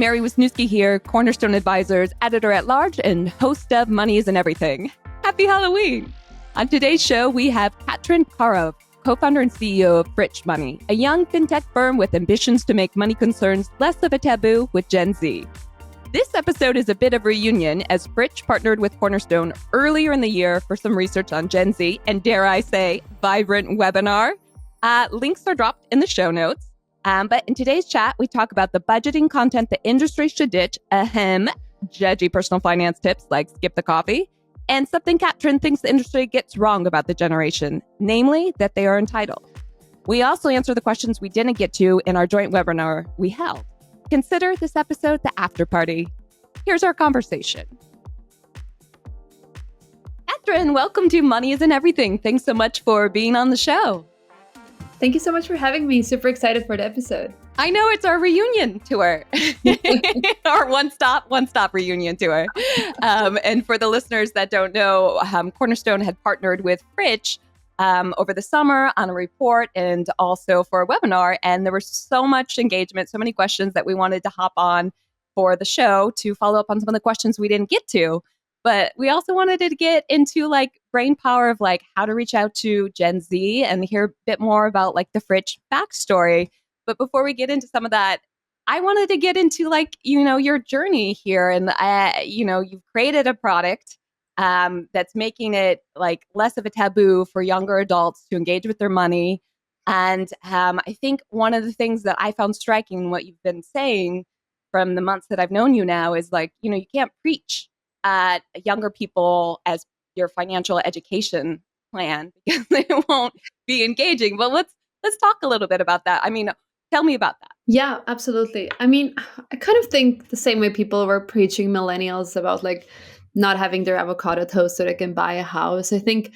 Mary Wisniewski here, Cornerstone Advisors, editor-at-large, and host of Money Isn't Everything. Happy Halloween! On today's show, we have Katrin Kaurov, co-founder and CEO of Frich Money, a young fintech firm with ambitions to make money concerns less of a taboo with Gen Z. This episode is a bit of a reunion as Frich partnered with Cornerstone earlier in the year for some research on Gen Z and, dare I say, vibrant webinar. Links are dropped in the show notes. But in today's chat, we talk about the budgeting content the industry should ditch, judgy personal finance tips like skip the coffee, and something Katrin thinks the industry gets wrong about the generation, namely that they are entitled. We also answer the questions we didn't get to in our joint webinar we held. Consider this episode the after party. Here's our conversation. Katrin, welcome to Money Isn't Everything. Thanks so much for being on the show. Thank you so much for having me. Super excited for the episode. I know it's our reunion tour, our one-stop reunion tour. And for the listeners that don't know, Cornerstone had partnered with Frich over the summer on a report and also for a webinar. And there was so much engagement, so many questions that we wanted to hop on for the show to follow up on some of the questions we didn't get to. But we also wanted to get into like brain power of like how to reach out to Gen Z and hear a bit more about like the Frich backstory. But before we get into some of that, I wanted to get into like, your journey here. And, you've created a product that's making it like less of a taboo for younger adults to engage with their money. And I think one of the things that I found striking in what you've been saying from the months that I've known you now is like, you can't preach at younger people as your financial education plan because they won't be engaging. But let's talk a little bit about that. I mean, tell me about that. Yeah, absolutely. I mean, I kind of think the same way people were preaching millennials about like not having their avocado toast so they can buy a house. I think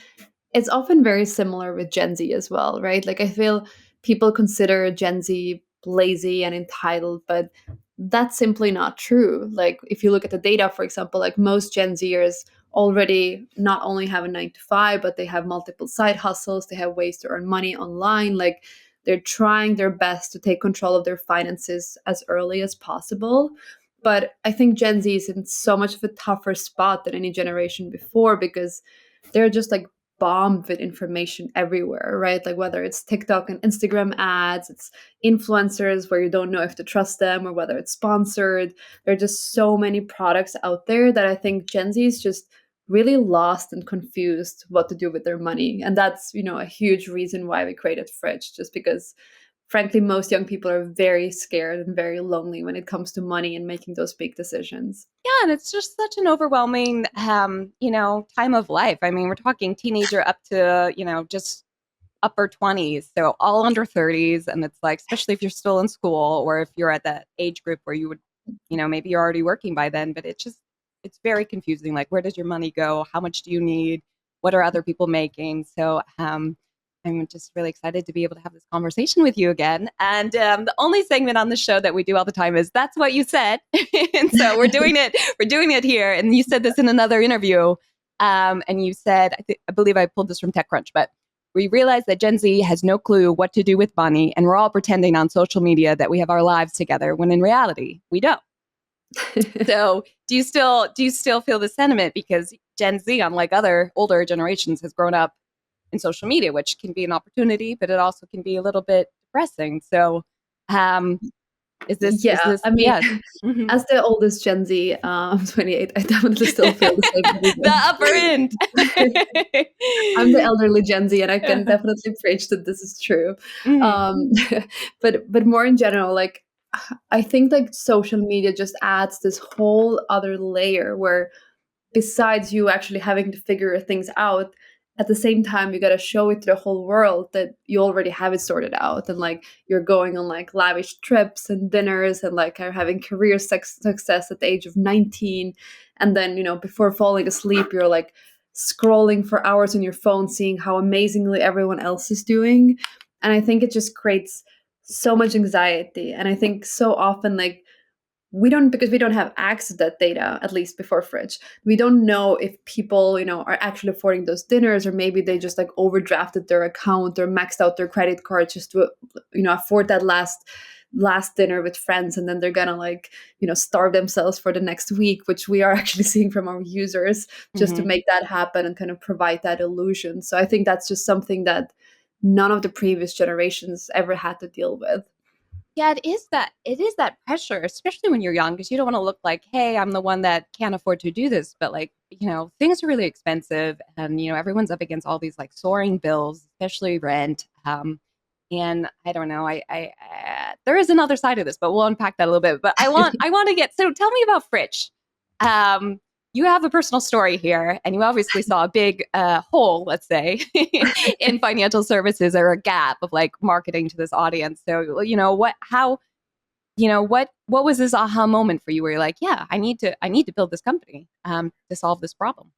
it's often very similar with Gen Z as well, right? Like I feel people consider Gen Z lazy and entitled, but that's simply not true. Like if you look at the data, for example, like most Gen Zers already not only have a 9 to 5, but they have multiple side hustles. They have ways to earn money online. Like they're trying their best to take control of their finances as early as possible. But I think Gen Z is in so much of a tougher spot than any generation before because they're just like bombed with information everywhere, right? Like whether it's TikTok and Instagram ads, it's influencers where you don't know if to trust them or whether it's sponsored. There are just so many products out there that I think Gen Z is just really lost and confused what to do with their money. And that's, a huge reason why we created Frich, just because frankly, most young people are very scared and very lonely when it comes to money and making those big decisions. Yeah, and it's just such an overwhelming, time of life. I mean, we're talking teenager up to, just upper 20s, so all under 30s. And it's like, especially if you're still in school or if you're at that age group where you would, maybe you're already working by then, but it's very confusing. Like, where does your money go? How much do you need? What are other people making? So, I'm just really excited to be able to have this conversation with you again. And the only segment on the show that we do all the time is That's What You Said. And so we're doing it. We're doing it here. And you said this in another interview. And you said, I believe I pulled this from TechCrunch, but we realize that Gen Z has no clue what to do with money. And we're all pretending on social media that we have our lives together when in reality, we don't. So do you still feel the sentiment? Because Gen Z, unlike other older generations, has grown up in social media, which can be an opportunity, but it also can be a little bit depressing. So, is this? I mean, yes. As the oldest Gen Z, I'm 28. I definitely still feel the same. The upper end. I'm the elderly Gen Z, and I can definitely preach that this is true. But more in general, like I think like social media just adds this whole other layer where, besides you actually having to figure things out, at the same time you got to show it to the whole world that you already have it sorted out, and like you're going on like lavish trips and dinners and like are having career success at the age of 19, and then before falling asleep you're like scrolling for hours on your phone seeing how amazingly everyone else is doing. And I think it just creates so much anxiety. And I think so often like we don't, because we don't have access to that data, at least before Frich. We don't know if people, are actually affording those dinners, or maybe they just like overdrafted their account or maxed out their credit card just to, afford that last dinner with friends, and then they're gonna like, starve themselves for the next week, which we are actually seeing from our users, just to Mhm. make that happen and kind of provide that illusion. So I think that's just something that none of the previous generations ever had to deal with. Yeah, it is that pressure, especially when you're young, because you don't want to look like, hey, I'm the one that can't afford to do this. But like, things are really expensive, and everyone's up against all these like soaring bills, especially rent. And I don't know, there is another side of this, but we'll unpack that a little bit. But I want to get, so tell me about Frich. Um, you have a personal story here, and you obviously saw a big hole, let's say, in financial services, or a gap of like marketing to this audience. So, what was this aha moment for you where you're like, yeah, I need to build this company to solve this problem?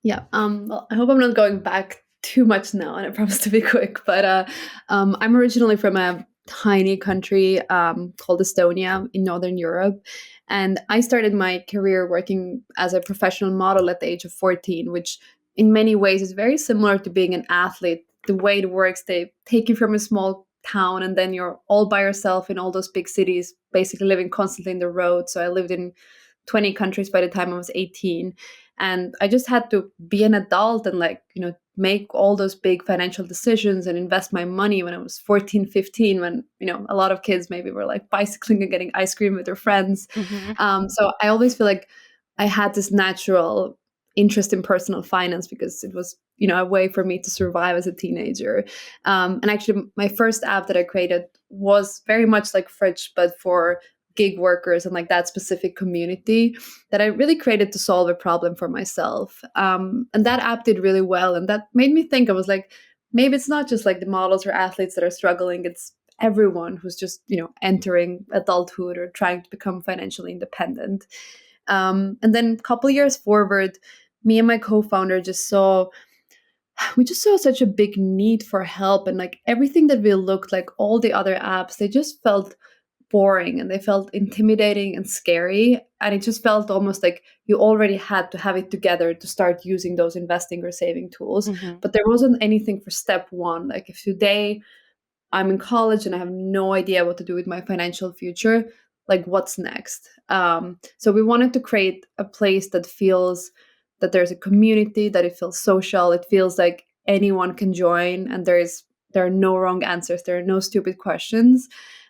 Yeah. Well, I hope I'm not going back too much now, and I promise to be quick. But I'm originally from a tiny country called Estonia in Northern Europe. And I started my career working as a professional model at the age of 14, which in many ways is very similar to being an athlete. The way it works, they take you from a small town, and then you're all by yourself in all those big cities, basically living constantly in the road. So I lived in 20 countries by the time I was 18. And I just had to be an adult and like, make all those big financial decisions and invest my money when I was 14, 15, when, a lot of kids maybe were like bicycling and getting ice cream with their friends. Mm-hmm. So I always feel like I had this natural interest in personal finance because it was, a way for me to survive as a teenager. And actually, my first app that I created was very much like Fridge, but for gig workers and like that specific community that I really created to solve a problem for myself. And that app did really well. And that made me think, I was like, maybe it's not just like the models or athletes that are struggling. It's everyone who's just, entering adulthood or trying to become financially independent. And then a couple years forward, me and my co-founder we just saw such a big need for help, and like everything that we looked, like all the other apps, they just felt boring and they felt intimidating and scary, and it just felt almost like you already had to have it together to start using those investing or saving tools, Mm-hmm. but there wasn't anything for step one. Like if today I'm in college and I have no idea what to do with my financial future, like what's next? So we wanted to create a place that feels that there's a community, that it feels social, it feels like anyone can join, and there are no wrong answers, there are no stupid questions.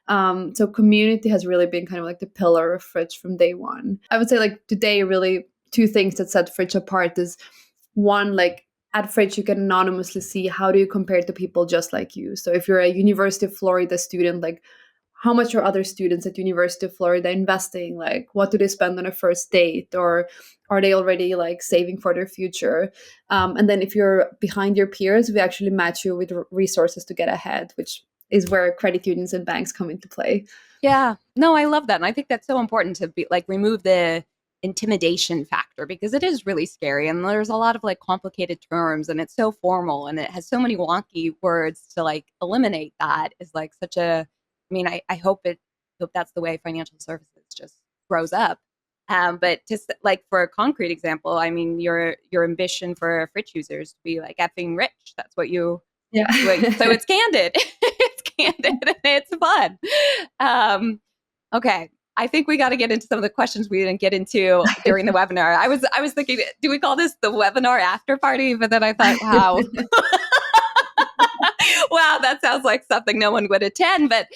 So community has really been kind of like the pillar of Fridge from day one. I would say like today, really two things that set Fridge apart is one, like at Fridge, you can anonymously see how do you compare to people just like you. So if you're a University of Florida student, like how much are other students at University of Florida investing? Like what do they spend on a first date? Or are they already like saving for their future? And then if you're behind your peers, we actually match you with resources to get ahead, which is where credit unions and banks come into play. Yeah. No, I love that. And I think that's so important to be like remove the intimidation factor, because it is really scary, and there's a lot of like complicated terms, and it's so formal, and it has so many wonky words. To like eliminate that is like such a, I mean, I hope that's the way financial services just grows up. But just like for a concrete example, I mean, your ambition for Fritz users to be like effing rich. That's what you Yeah. so it's candid. It's candid and it's fun. Okay. I think we got to get into some of the questions we didn't get into during the webinar. I was thinking, do we call this the webinar after party? But then I thought, wow, wow, that sounds like something no one would attend. But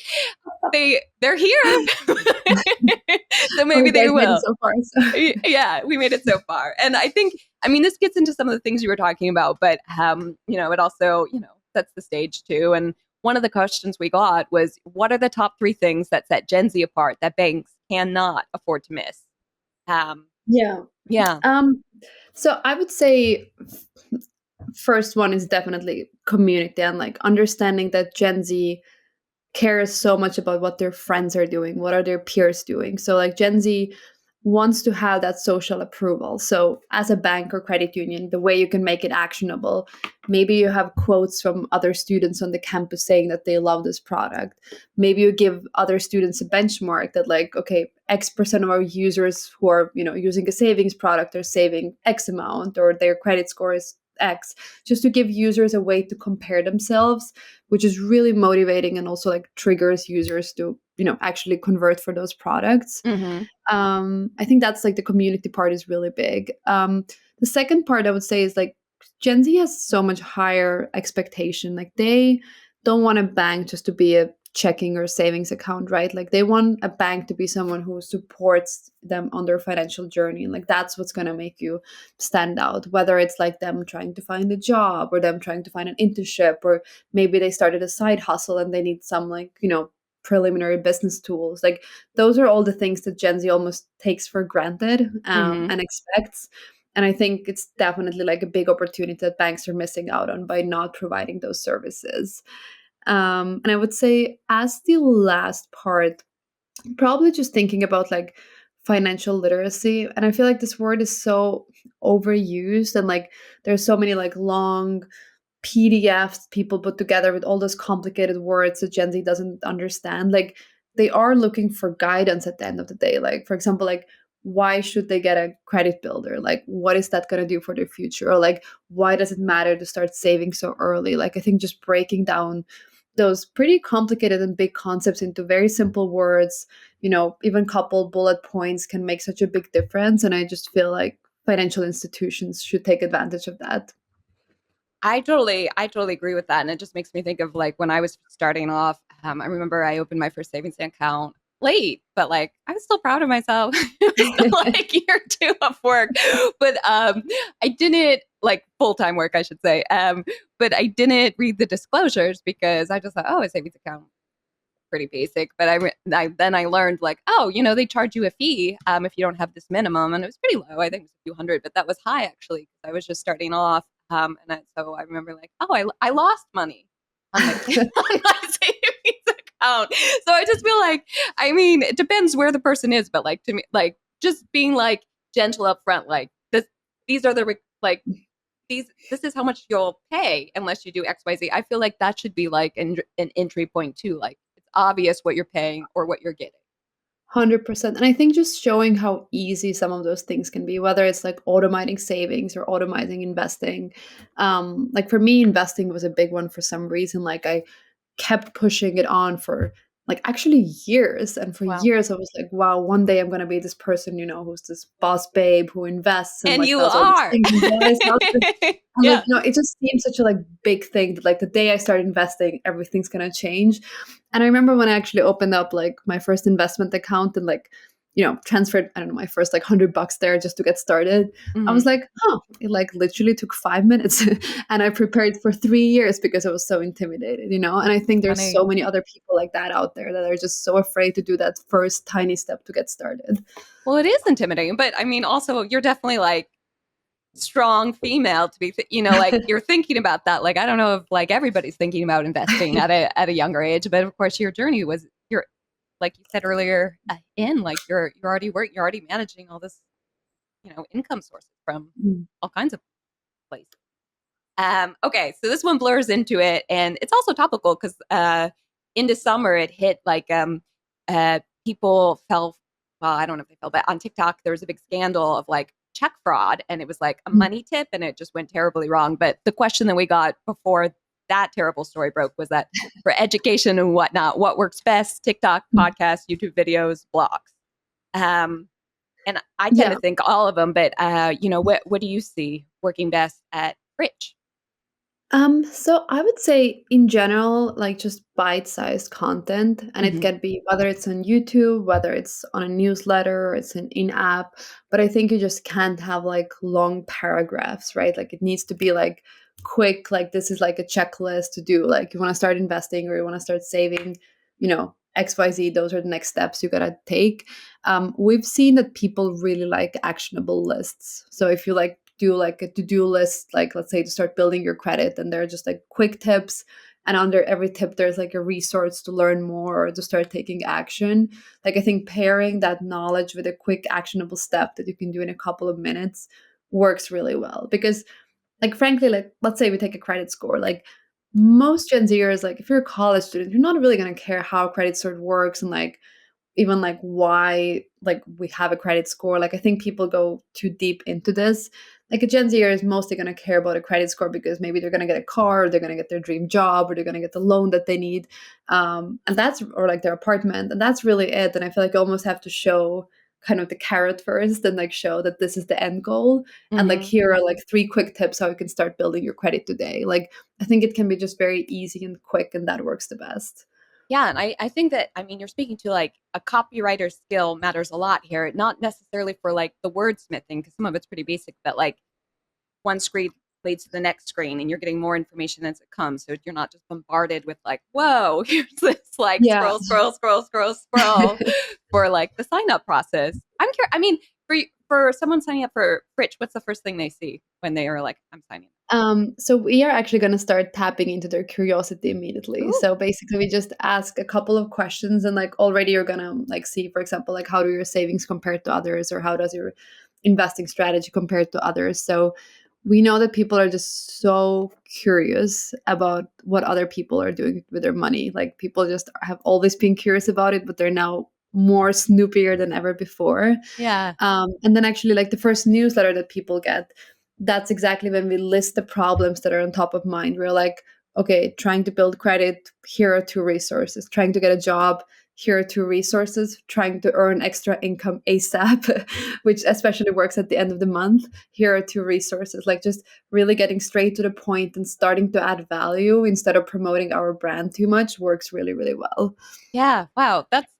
they're here, so Oh, maybe you they guys made it will. so far. So. Yeah, we made it so far. And I think, I mean, this gets into some of the things you were talking about, but it also, sets the stage too. And one of the questions we got was, what are the top three things that set Gen Z apart that banks cannot afford to miss? Um, Yeah. yeah. Um, so I would say first one is definitely community and like understanding that Gen Z cares so much about what their friends are doing, what are their peers doing. So like Gen Z wants to have that social approval. So as a bank or credit union, the way you can make it actionable, maybe you have quotes from other students on the campus saying that they love this product. Maybe you give other students a benchmark that, like, okay, X% of our users who are, using a savings product are saving X amount, or their credit score is X, just to give users a way to compare themselves, which is really motivating and also like triggers users to, actually convert for those products. Mm-hmm. I think that's like the community part is really big. The second part I would say is like Gen Z has so much higher expectation. Like they don't want a bank just to be a checking or savings account, right? Like they want a bank to be someone who supports them on their financial journey. And like that's what's going to make you stand out, whether it's like them trying to find a job or them trying to find an internship, or maybe they started a side hustle and they need some like, preliminary business tools. Like those are all the things that Gen Z almost takes for granted, Mm-hmm. and expects. And I think it's definitely like a big opportunity that banks are missing out on by not providing those services. And I would say, as the last part, probably just thinking about like financial literacy. And I feel like this word is so overused, and like there's so many like long PDFs people put together with all those complicated words that Gen Z doesn't understand. Like they are looking for guidance at the end of the day. Like, for example, like why should they get a credit builder? Like what is that going to do for their future? Or like why does it matter to start saving so early? Like I think just breaking down those pretty complicated and big concepts into very simple words, even couple bullet points can make such a big difference. And I just feel like financial institutions should take advantage of that. I totally agree with that. And it just makes me think of like when I was starting off, I remember I opened my first savings account late, but like I was still proud of myself. It was still like year two of work. But I didn't like full-time work, I should say. But I didn't read the disclosures because I just thought, oh, a savings account, pretty basic. But then I learned like, oh, they charge you a fee if you don't have this minimum, and it was pretty low. I think it was a few hundred, but that was high actually because I was just starting off. So I remember like, oh, I lost money on my on my savings account. So I just feel like, I mean, it depends where the person is, but like to me, like just being like gentle up front, like these are the like this is how much you'll pay unless you do XYZ. I feel like that should be like an entry point too. Like it's obvious what you're paying or what you're getting. 100%. And I think just showing how easy some of those things can be, whether it's like automating savings or automating investing. Like for me, investing was a big one for some reason. Like I kept pushing it on for like actually years. And for Wow. years, I was like, wow, one day I'm going to be this person, who's this boss babe who invests and And like you does all these are. things and buys houses. And like, Yeah. it just seems such a like big thing that like the day I start investing, everything's gonna change. And I remember when I actually opened up like my first investment account and like, transferred, I don't know, my first like $100 there just to get started. I was Mhm. like, huh, it like literally took 5 minutes. And I prepared for 3 years because I was so intimidated. And I think there's Funny. so many other people like that out there that are just so afraid to do that first tiny step to get started. Well, it is intimidating, but I mean, also you're definitely like strong female to be, like you're thinking about that. Like I don't know if like everybody's thinking about investing at a younger age, but of course your journey was you're like you said earlier in like you're already working, you're already managing all this, income sources from Mm. all kinds of places. Okay, so this one blurs into it, and it's also topical because into summer it hit like people fell. Well, I don't know if they fell, but on TikTok there was a big scandal of like check fraud, and it was like a money tip, and it just went terribly wrong. But the question that we got before that terrible story broke was that for education and whatnot, what works best? TikTok, podcasts, YouTube videos, blogs. Um, and I tend to Yeah. think all of them, but what do you see working best at Frich? So I would say in general, like just bite-sized content, and it Mhm. can be whether it's on YouTube, whether it's on a newsletter, or it's an in-app. But I think you just can't have like long paragraphs, right? Like it needs to be like quick, like this is like a checklist to do. Like you want to start investing or you want to start saving, XYZ, those are the next steps you gotta take. We've seen that people really like actionable lists. So if you like do like a to-do list, like let's say to start building your credit, and they're just like quick tips, and under every tip there's like a resource to learn more or to start taking action. Like I think pairing that knowledge with a quick actionable step that you can do in a couple of minutes works really well. Because like frankly, like let's say we take a credit score, like most Gen Zers, like if you're a college student, you're not really going to care how credit score works and like even like why like we have a credit score. Like I think people go too deep into this. Like a Gen Zer is mostly going to care about a credit score because maybe they're going to get a car, or they're going to get their dream job, or they're going to get the loan that they need, and that's, or like their apartment, and that's really it. And I feel like you almost have to show kind of the carrot first, and like show that this is the end goal, and like Hmm. here are like 3 quick tips how you can start building your credit today. Like I think it can be just very easy and quick, and that works the best. Yeah, and I think that, I mean, you're speaking to like a copywriter skill matters a lot here, not necessarily for like the wordsmithing, because some of it's pretty basic, but like one screen leads to the next screen and you're getting more information as it comes. So you're not just bombarded with like, whoa, here's this like Yeah. scroll for like the sign up process. I'm curious. I mean, for someone signing up for Frich, what's the first thing they see when they are like, I'm signing So we are actually going to start tapping into their curiosity up? immediately. Ooh, So basically, we just ask a couple of questions, and like already you're gonna like see, for example, like how do your savings compare to others, or how does your investing strategy compare to others? So we know that people are just so curious about what other people are doing with their money. Like people just have always been curious about it, but they're now more snoopier than ever before. yeah. And then actually, like the first newsletter that people get, that's exactly when we list the problems that are on top of mind. We're like, okay, trying to build credit, here are 2 resources. Trying to get a job, here are 2 resources. Trying to earn extra income ASAP, which especially works at the end of the month, here are 2 resources. Like just really getting straight to the point and starting to add value instead of promoting our brand too much works really, really well. Yeah, wow, that's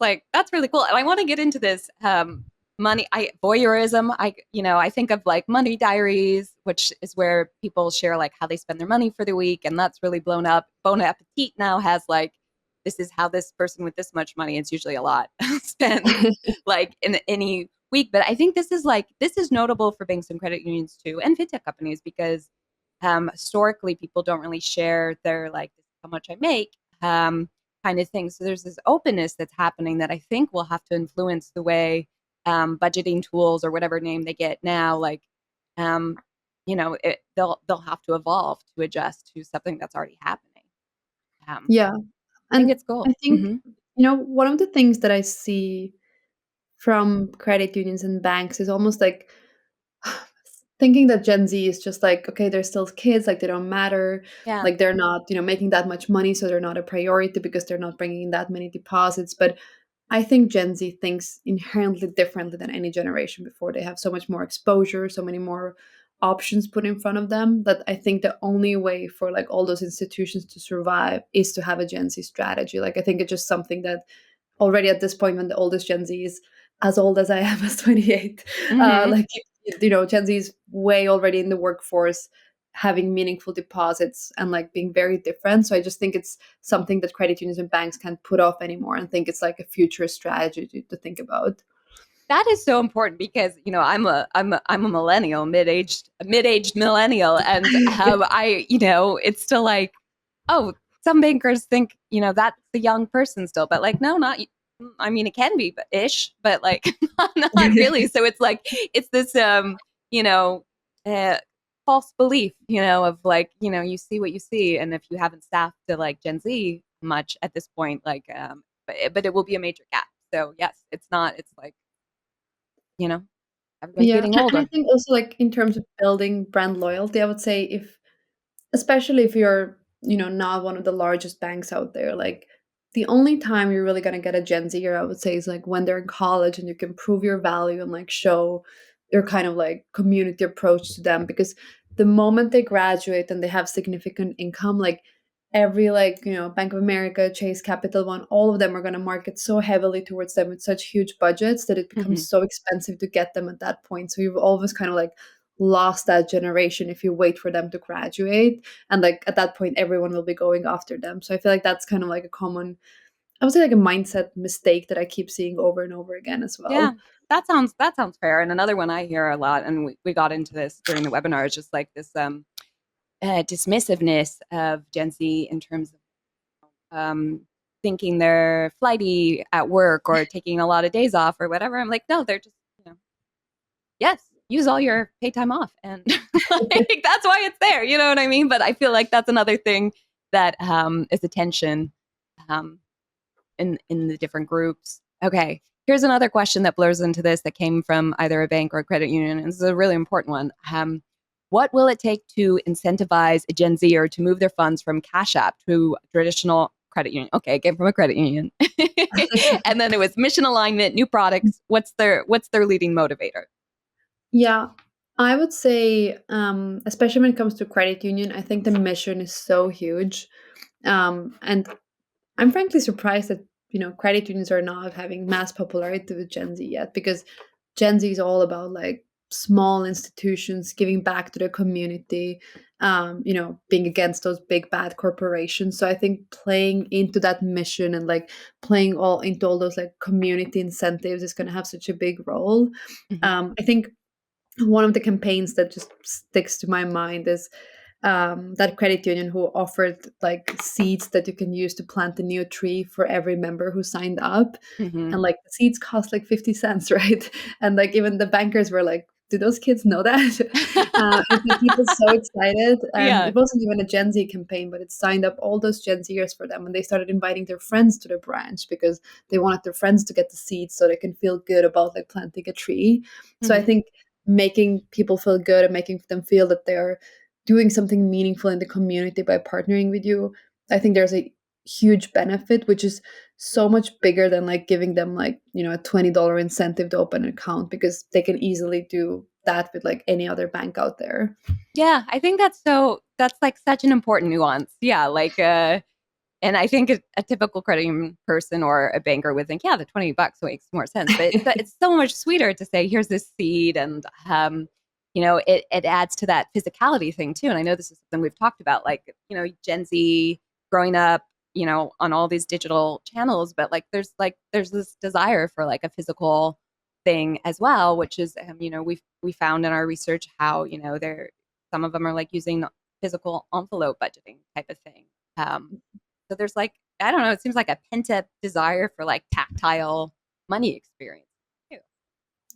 really cool. And I want to get into this money, I voyeurism. I think of like money diaries, which is where people share like how they spend their money for the week, and that's really blown up. Bon Appetit now has like, this is how this person with this much money, it's usually a lot, spends like in any week. But I think this is notable for banks and credit unions too, and fintech companies, because historically people don't really share their like, this is how much I make. Kind of thing. So there's this openness that's happening that I think will have to influence the way budgeting tools, or whatever name they get now, like um, they'll have to evolve to adjust to something that's already happening. Yeah. I think And it's cool. I think, one of the things that I see from credit unions and banks is almost like thinking that Gen Z is just like, okay, they're still kids, like they don't matter, Yeah. like they're not, making that much money, so they're not a priority because they're not bringing in that many deposits. But I think Gen Z thinks inherently differently than any generation before. They have so much more exposure, so many more options put in front of them, that I think the only way for like all those institutions to survive is to have a Gen Z strategy. Like I think it's just something that already at this point, when the oldest Gen Z is as old as I am, as 28, Hmm. like Gen Z is way already in the workforce, having meaningful deposits and like being very different. So I just think it's something that credit unions and banks can't put off anymore, and think it's like a future strategy to think about. That is so important, because I'm a millennial, mid-aged millennial, and it's still like, oh, some bankers think that's the young person still, but like, no, not. I mean, it can be, but ish, but like not really. So it's like, it's this you know uh, false belief, of like, you see what you see, and if you haven't staffed to like Gen Z much at this point, like but it will be a major gap. So yes, it's not. It's like, you know everybody's Yeah, getting and I older. think also like in terms of building brand loyalty, I would say, if especially if you're, not one of the largest banks out there, like the only time you're really going to get a Gen Zer, I would say, is like when they're in college and you can prove your value and like show your kind of like community approach to them. Because the moment they graduate and they have significant income, like every like, Bank of America, Chase, Capital One, all of them are going to market so heavily towards them with such huge budgets that it becomes Hmm. so expensive to get them at that point. So you've always kind of like lost that generation if you wait for them to graduate, and like at that point everyone will be going after them. So I feel like that's kind of like a common, I would say, like a mindset mistake that I keep seeing over and over again as Yeah, well. that sounds fair. And another one I hear a lot, and we got into this during the webinar, is just like this dismissiveness of Gen Z in terms of thinking they're flighty at work or taking a lot of days off or whatever. I'm like, no, they're just, yes, use all your paid time off. And like, that's why it's there. You know what I mean? But I feel like that's another thing that is a tension um, in the different groups. Okay. Here's another question that blurs into this that came from either a bank or a credit union. And this is a really important one. What will it take to incentivize a Gen Zer to move their funds from Cash App to traditional credit union? Okay, it came from a credit union. And then it was mission alignment, new products. What's their leading motivator? Yeah, I would say, especially when it comes to credit union, I think the mission is so huge. And I'm frankly surprised that credit unions are not having mass popularity with Gen Z yet, because Gen Z is all about like small institutions giving back to the community, being against those big bad corporations. So I think playing into that mission and like playing all into all those like community incentives is going to have such a big role. Mm-hmm. I think one of the campaigns that just sticks to my mind is that credit union who offered like seeds that you can use to plant a new tree for every member who signed up. Mm-hmm. And like the seeds cost like 50 cents, right? And like even the bankers were like, do those kids know that? It made people so excited. And Yeah. it wasn't even a Gen Z campaign, but it signed up all those Gen Zers for them. And they started inviting their friends to the branch because they wanted their friends to get the seeds so they can feel good about like planting a tree. So I Mm-hmm. think making people feel good and making them feel that they're doing something meaningful in the community by partnering with you, I think there's a huge benefit, which is so much bigger than like giving them like a $20 incentive to open an account, because they can easily do that with like any other bank out there. Yeah, I think that's like such an important nuance. Yeah, like and I think a typical credit union person or a banker would think, yeah, the $20 makes more sense. But it's so much sweeter to say, here's this seed, and it adds to that physicality thing too. And I know this is something we've talked about, like Gen Z growing up, on all these digital channels, but like there's this desire for like a physical thing as well, which is we found in our research how there some of them are like using physical envelope budgeting type of thing. So there's like, I don't know, it seems like a pent up desire for like tactile money experience too.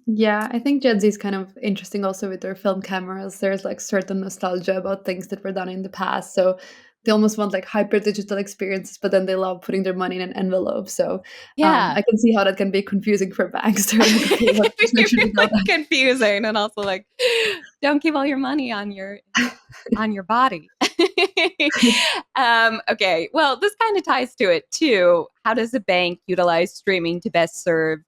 Yeah, I think Gen Z is kind of interesting also with their film cameras. There's like certain nostalgia about things that were done in the past. So they almost want like hyper digital experiences, but then they love putting their money in an envelope. So Yeah. I can see how that can be confusing for banks. They're like, okay, what, just make sure they know Really confusing, and also like, don't keep all your money on your body. that. Okay, well, this kind of ties to it too. How does a bank utilize streaming to best serve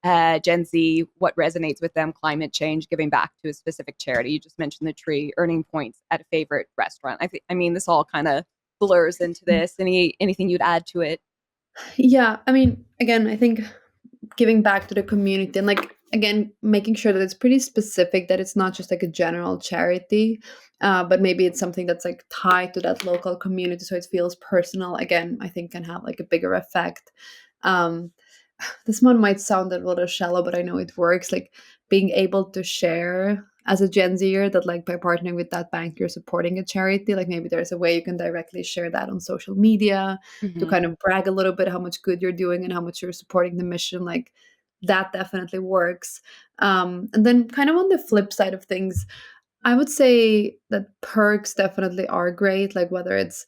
Gen Z? What resonates with them? Climate change, giving back to a specific charity. You just mentioned the tree, earning points at a favorite restaurant. I mean, this all kind of blurs into this. Anything you'd add to it? Yeah, I mean, again, I think giving back to the community and like again making sure that it's pretty specific, that it's not just like a general charity, but maybe it's something that's like tied to that local community so it feels personal, again I think can have like a bigger effect. um this one might sound a little shallow, but I know it works, like being able to share as a Gen Zer that like by partnering with that bank you're supporting a charity, like maybe there's a way you can directly share that on social media to Mm-hmm. kind of brag a little bit how much good you're doing and how much you're supporting the mission, like that definitely works. And then kind of on the flip side of things, I would say that perks definitely are great, like whether it's,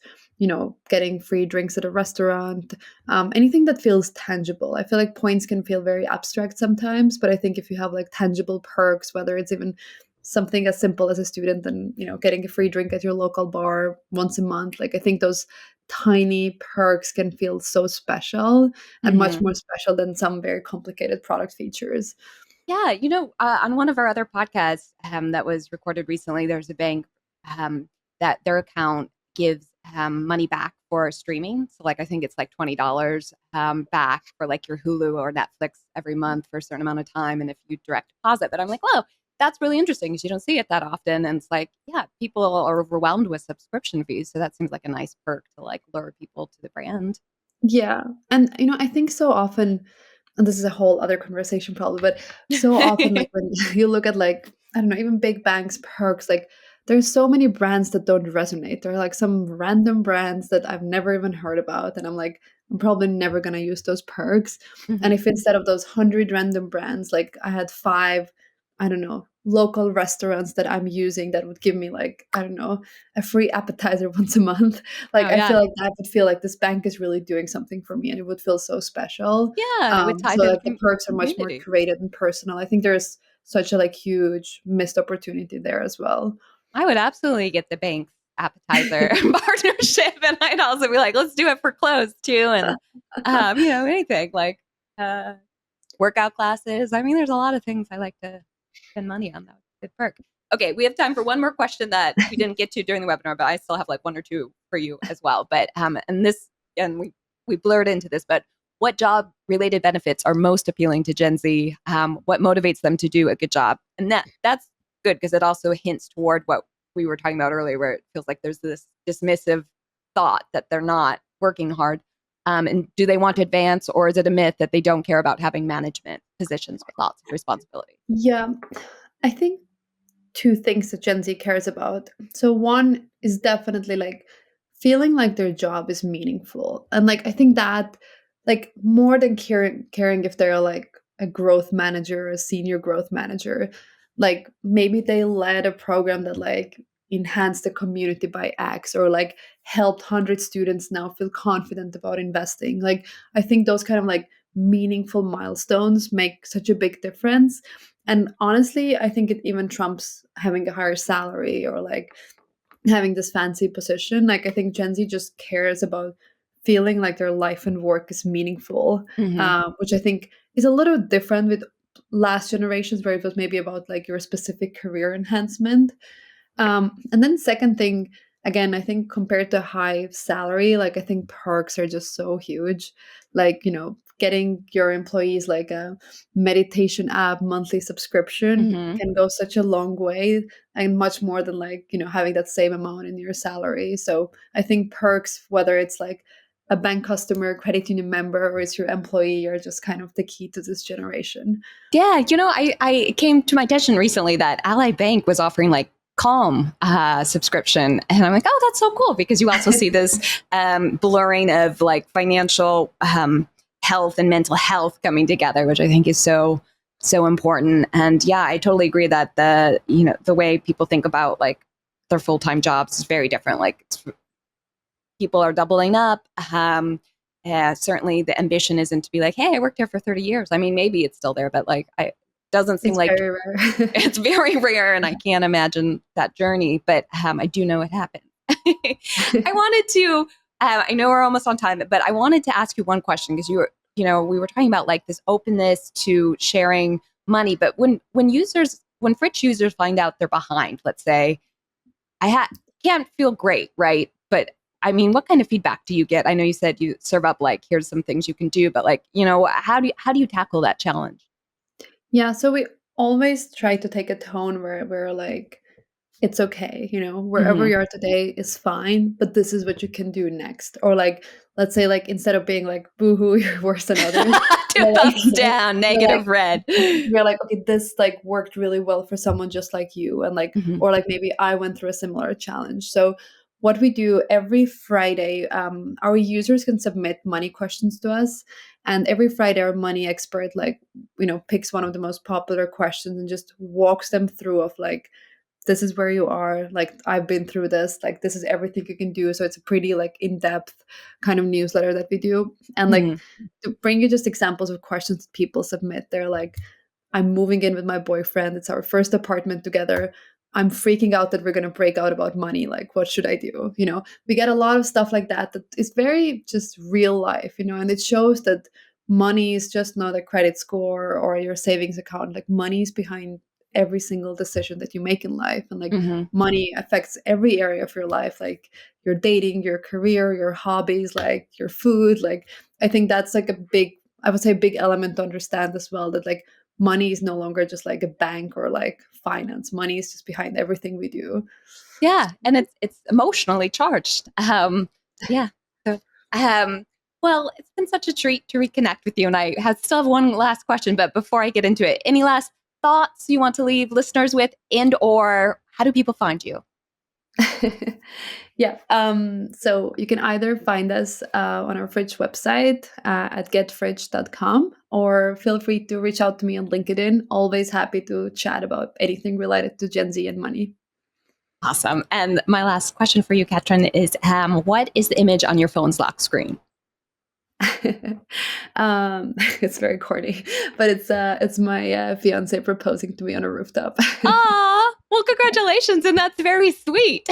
getting free drinks at a restaurant, anything that feels tangible. I feel like points can feel very abstract sometimes, but I think if you have like tangible perks, whether it's even something as simple as a student and, getting a free drink at your local bar once a month, like I think those tiny perks can feel so special and much Mm-hmm. more special than some very complicated product features. Yeah, on one of our other podcasts that was recorded recently, there's a bank that their account gives money back for streaming. So, like, I think it's like $20 back for like your Hulu or Netflix every month for a certain amount of time, and if you direct deposit. But I'm like, wow, that's really interesting because you don't see it that often. And it's like, yeah, people are overwhelmed with subscription fees, so that seems like a nice perk to like lure people to the brand. Yeah. And I think so often, and this is a whole other conversation probably, but so often like when you look at like, I don't know, even big banks perks, like there's so many brands that don't resonate. There are like some random brands that I've never even heard about, and I'm like, I'm probably never gonna use those perks. And Hmm. if instead of those 100 random brands, like I had five, I don't know, local restaurants that I'm using that would give me like, I don't know, a free appetizer once a month, like Oh I yeah. feel like that would feel like this bank is really doing something for me, and it would feel so special. Yeah. And it would tie So to the like the perks are much more community. curated and personal. I think there's such a like huge missed opportunity there as well. I would absolutely get the bank's appetizer partnership, and I'd also be like, let's do it for clothes too, and anything like uh, workout classes. I mean, there's a lot of things I like to spend money on. That was a good perk. Okay, we have time for one more question that we didn't get to during the webinar, but I still have like one or two for you as well. But and we blurred into this, but what job related benefits are most appealing to Gen Z? What motivates them to do a good job? And that's good because it also hints toward what we were talking about earlier, where it feels like there's this dismissive thought that they're not working hard. And do they want to advance, or is it a myth that they don't care about having management positions with lots of responsibility? Yeah, I think two things that Gen Z cares about. So one is definitely like feeling like their job is meaningful. And like I think that like more than caring if they're like a growth manager or a senior growth manager, like maybe they led a program that like enhanced the community by X, or like helped 100 students now feel confident about investing. Like I think those kind of like meaningful milestones make such a big difference. And honestly, I think it even trumps having a higher salary or like having this fancy position. Like, I think Gen Z just cares about feeling like their life and work is meaningful, Mm-hmm. which I think is a little different with last generations, where it was maybe about like your specific career enhancement. And then second thing, again, I think compared to high salary, like I think perks are just so huge. Like, getting your employees like a meditation app monthly subscription Mm-hmm. can go such a long way, and much more than like, having that same amount in your salary. So I think perks, whether it's like a bank customer, credit union member, or it's your employee, are just kind of the key to this generation. Yeah, I came to my attention recently that Ally Bank was offering like Calm subscription, and I'm like, oh, that's so cool because you also see this blurring of like financial health and mental health coming together, which I think is so important. And yeah, I totally agree that the way people think about like their full time jobs is very different. Like people are doubling up. Certainly, the ambition isn't to be like, "Hey, I worked here for 30 years." I mean, maybe it's still there, but like, I doesn't seem It's like very rare. it's very rare, and I can't imagine that journey. But I do know it happened. I wanted to. I know we're almost on time, but I wanted to ask you one question because we were talking about like this openness to sharing money. But when Fritch users find out they're behind, let's say, can't feel great, right? But I mean, what kind of feedback do you get? I know you said you serve up like, here's some things you can do, but like, how do you tackle that challenge? Yeah, so we always try to take a tone where we're like, it's okay, wherever Mm-hmm. you are today is fine, but this is what you can do next. Or like, let's say, like, instead of being like, boohoo, you're worse than others, Two we're like, thumbs down, we're like, negative red. we're like, okay, this like worked really well for someone just like you. And like, Mm-hmm. or like maybe I went through a similar challenge. So what we do every Friday, our users can submit money questions to us. And every Friday, our money expert, like, picks one of the most popular questions and just walks them through of like, this is where you are, like I've been through this, like this is everything you can do. So it's a pretty like in-depth kind of newsletter that we do. And like Mm-hmm. to bring you just examples of questions that people submit, they're like, I'm moving in with my boyfriend, it's our first apartment together, I'm freaking out that we're going to break out about money, like what should I do? We get a lot of stuff like that that is very just real life, and it shows that money is just not a credit score or your savings account. Like money is behind every single decision that you make in life, and like Mm-hmm. money affects every area of your life, like your dating, your career, your hobbies, like your food. Like I think that's like a big, I would say, big element to understand as well, that like money is no longer just like a bank or like finance. Money is just behind everything we do. Yeah, and it's emotionally charged. Yeah. So, um, well, it's been such a treat to reconnect with you, and still have one last question. But before I get into it, any last thoughts you want to leave listeners with, and or how do people find you? Yeah. So you can either find us on our Frich website at getfrich.com, or feel free to reach out to me on LinkedIn. Always happy to chat about anything related to Gen Z and money. Awesome. And my last question for you, Katrin, is what is the image on your phone's lock screen? It's very corny, but it's my fiance proposing to me on a rooftop. Aw, well, congratulations. And that's very sweet.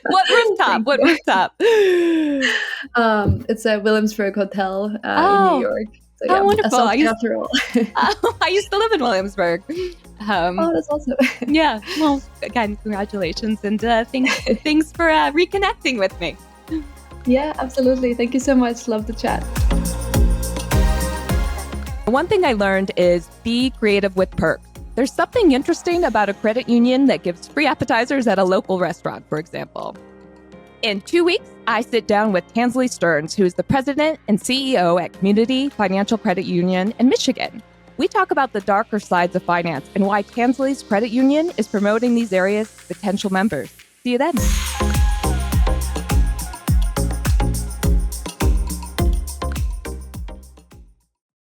What rooftop? Thank What you. rooftop? It's a Williamsburg Hotel in New Oh, York. So how yeah, wonderful. something after all. I used to live in Williamsburg. Oh, that's awesome. Yeah. Well, again, congratulations, and thanks for reconnecting with me. Yeah, absolutely. Thank you so much. Love the chat. One thing I learned is be creative with perks. There's something interesting about a credit union that gives free appetizers at a local restaurant, for example. In 2 weeks, I sit down with Tansley Stearns, who is the president and CEO at Community Financial Credit Union in Michigan. We talk about the darker sides of finance and why Tansley's credit union is promoting these areas to potential members. See you then.